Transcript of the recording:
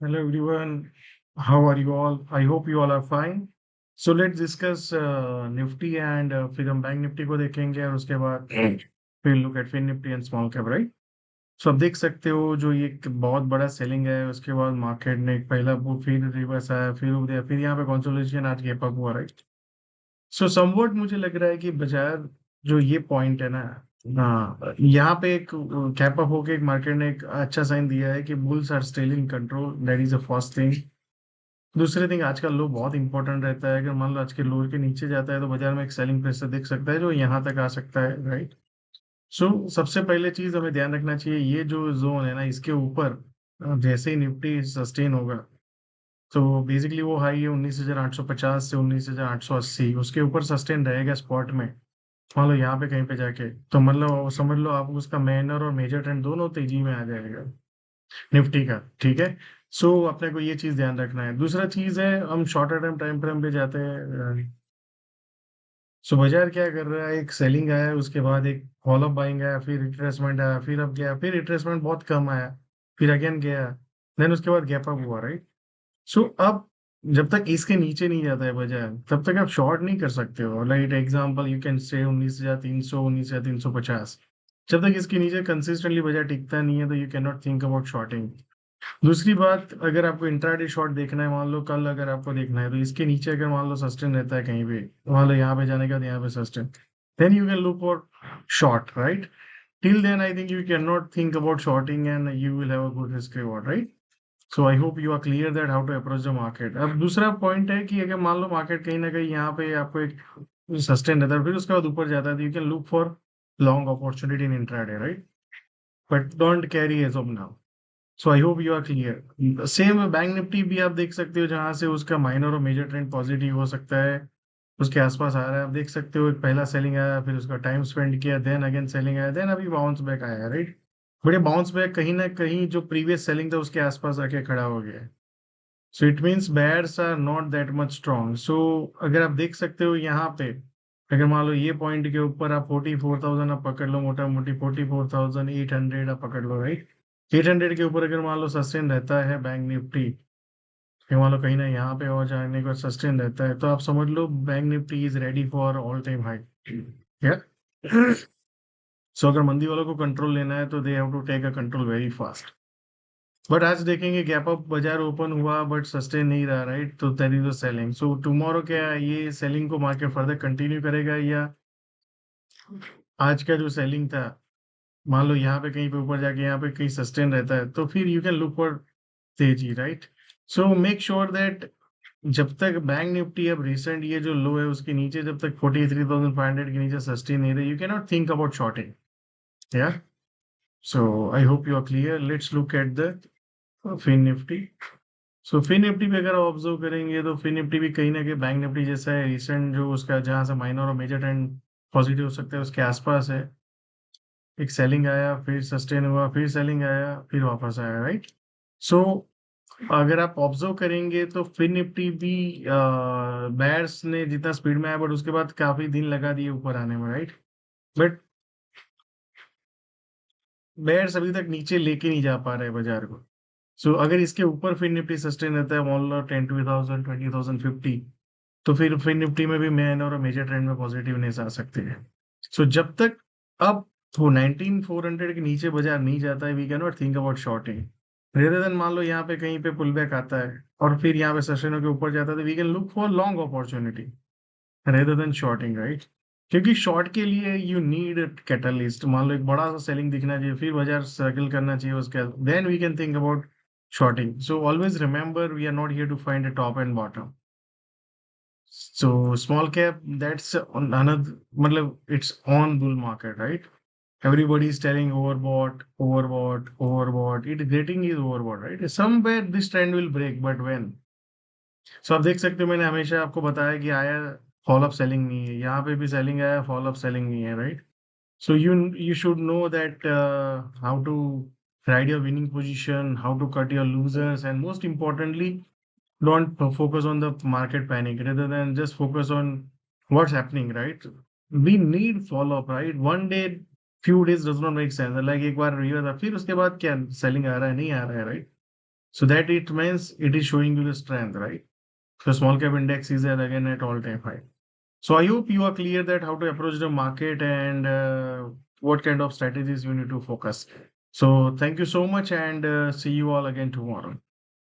Hello everyone, how are you all? I hope you all are fine. So let's discuss Nifty and फिर हम bank Nifty को देखेंगे और उसके बाद फिर look at Fin Nifty and small cap right. So आप देख सकते हो जो ये एक बहुत बड़ा सेलिंग है उसके बाद मार्केट ने एक पहला फिर रिवर्स आया फिर यहाँ पे कंसोलिडेशन आज गैप अप हुआ राइट। सो समवट मुझे लग रहा है कि बाजार जो ये पॉइंट है ना, हाँ यहाँ पे एक कैप अप होके एक मार्केट ने एक अच्छा साइन दिया है कि bulls are still in control, that is the first thing. दूसरे थिंग आज का लो बहुत इंपॉर्टेंट रहता है, अगर मान लो आज के लो के नीचे जाता है तो बाजार में एक सेलिंग प्रेशर दिख सकता है जो यहाँ तक आ सकता है राइट। सो सबसे पहले चीज हमें ध्यान रखना चाहिए, ये जो जोन है ना इसके ऊपर जैसे ही निफ्टी सस्टेन होगा तो बेसिकली वो हाई है 19,850 से 19,880, उसके ऊपर सस्टेन रहेगा स्पॉट में। मान लो यहाँ पे कहीं पे जाके तो मतलब समझ लो आप उसका माइनर और मेजर ट्रेंड दोनों तेजी में आ जाएगा निफ्टी का, ठीक है। सो अपने को ये चीज ध्यान रखना है। दूसरा चीज है हम शॉर्टर टर्म टाइम फ्रेम पे जाते हैं। सो बाजार क्या कर रहा है, एक सेलिंग आया उसके बाद एक फॉलो बाइंग आया, फिर रिट्रेसमेंट आया, फिर अब गया, फिर रिट्रेसमेंट बहुत कम आया, फिर अगेन गया, देन उसके बाद गैप अप हुआ राइट। सो अब जब तक इसके नीचे नहीं जाता है बाजार तब तक आप शॉर्ट नहीं कर सकते हो। Like example you can say 19,300 19,350, जब तक इसके नीचे कंसिस्टेंटली बाजार टिकता नहीं है तो you can not think about shorting. दूसरी बात, अगर आपको इंट्राडे शॉट देखना है, मान लो कल अगर आपको देखना है तो इसके नीचे अगर मान लो सस्टेन रहता है कहीं पे, मान लो यहाँ पे जाने का यहाँ पे sustain, then you can look for short right. Till then I think you can not think about shorting and you will have a good risk reward right. So I hope you are clear that how to approach the market. अब दूसरा point है कि अगर मान लो market कहीं ना कहीं यहाँ पे आपको एक सस्टेन रहता है फिर उसके बाद ऊपर जाता है तो you can look for long opportunity in intraday right, but don't carry as of now. So I hope you are clear. Same bank Nifty भी आप देख सकते हो जहां से उसका माइनर और मेजर ट्रेंड पॉजिटिव हो सकता है, उसके आसपास आ रहा है। आप देख सकते हो एक पहला सेलिंग आया, फिर उसका टाइम स्पेंड किया, देन अगेन सेलिंग आया, देन अभी बाउंस बैक आया राइट। बट ये बाउंस बैक कहीं ना कहीं जो प्रीवियस सेलिंग था उसके आसपास आके खड़ा हो गया है। So it means bears are not that much strong. So अगर आप देख सकते हो यहाँ पे, अगर मान लो ये पॉइंट के ऊपर आप 44,000 आप पकड़ लो, मोटा मोटी 44,800 आप पकड़ लो राइट। 800 के ऊपर अगर मान लो सस्टेन रहता है बैंक निफ्टी, फिर मान लो कहीं ना यहाँ पे और जाने का सस्टेन रहता है तो आप समझ लो bank Nifty is ready for all time high. Yeah so अगर मंदी वालों को कंट्रोल लेना है तो they have to take a control very fast. But आज देखेंगे गैप अप, बाजार ओपन हुआ बट सस्टेन नहीं रहा राइट, तो that is the selling. So tomorrow क्या है, ये सेलिंग को मार्केट फर्दर कंटिन्यू करेगा या आज का जो सेलिंग था मान लो यहाँ पे कहीं पे ऊपर जाके यहाँ पे कहीं सस्टेन रहता है तो फिर यू कैन लुक फॉर तेजी right. So make sure that जब तक बैंक निफ्टी अब रिसेंट ये जो लो है उसके नीचे जब तक 43,500 के नीचे सस्टेन नहीं रहे you can not think about shorting. Yeah so I hope you are clear. Let's look at the Fin Nifty. So Fin Nifty भी अगर आप ऑब्जर्व करेंगे तो फिन निफ्टी भी कहीं ना कहीं बैंक निफ्टी जैसा है, रिसेंट जो उसका जहां से माइनर और मेजर ट्रेंड पॉजिटिव हो सकता है उसके आसपास है। एक सेलिंग आया, फिर सस्टेन हुआ, फिर सेलिंग आया, फिर वापस आया राइट। सो अगर आप ऑब्जर्व करेंगे तो फिन निफ्टी भी बेयर्स ने जितना स्पीड में आया बट उसके बाद काफी दिन लगा दिए ऊपर आने में राइट। बट बेयर्स अभी तक नीचे लेके नहीं जा पा रहे बाजार को। सो अगर इसके ऊपर फिर निफ्टी सस्टेन रहता है मान लो 10,000 20,050, तो फिर निफ्टी में भी मेन और मेजर ट्रेंड में पॉजिटिवनेस आ सकती है। सो जब तक अब वो 19,400 के नीचे बाजार नहीं जाता है we can not think about shorting. Rather than मान लो यहाँ पे कहीं पे पुल बैक आता है और फिर यहाँ पे सेशनों के ऊपर जाता है तो we can look for long opportunity rather than shorting right. क्योंकि शॉर्ट के लिए यू नीड कैटलिस्ट, मान लो एक बड़ा सा सेलिंग दिखना चाहिए फिर बाजार सर्कल करना चाहिए उसके, then we can think about shorting. So always remember we are not here to find a top and bottom. So small cap, that's another, matlab, it's on bull market, right? Everybody is telling overbought, overbought, overbought. It getting is overbought, right? Somewhere this trend will break, but when? So आप देख सकते हो मैंने हमेशा आपको बताया कि आया फॉल अप सेलिंग नहीं है, यहाँ पे भी सेलिंग आया फॉल अप सेलिंग नहीं है, right. So you should know that how to ride your winning position, how to cut your losers, and most importantly, don't focus on the market panic rather than just focus on what's happening, right? We need follow up, right? One day, few days does not make sense, like एक बार reverse था फिर उसके बाद क्या selling आ रहा है नहीं आ रहा है, right? So that it means it is showing you the strength, right? So small cap index is at, again at all-time high. So I hope you are clear that how to approach the market and what kind of strategies you need to focus. So thank you so much and see you all again tomorrow.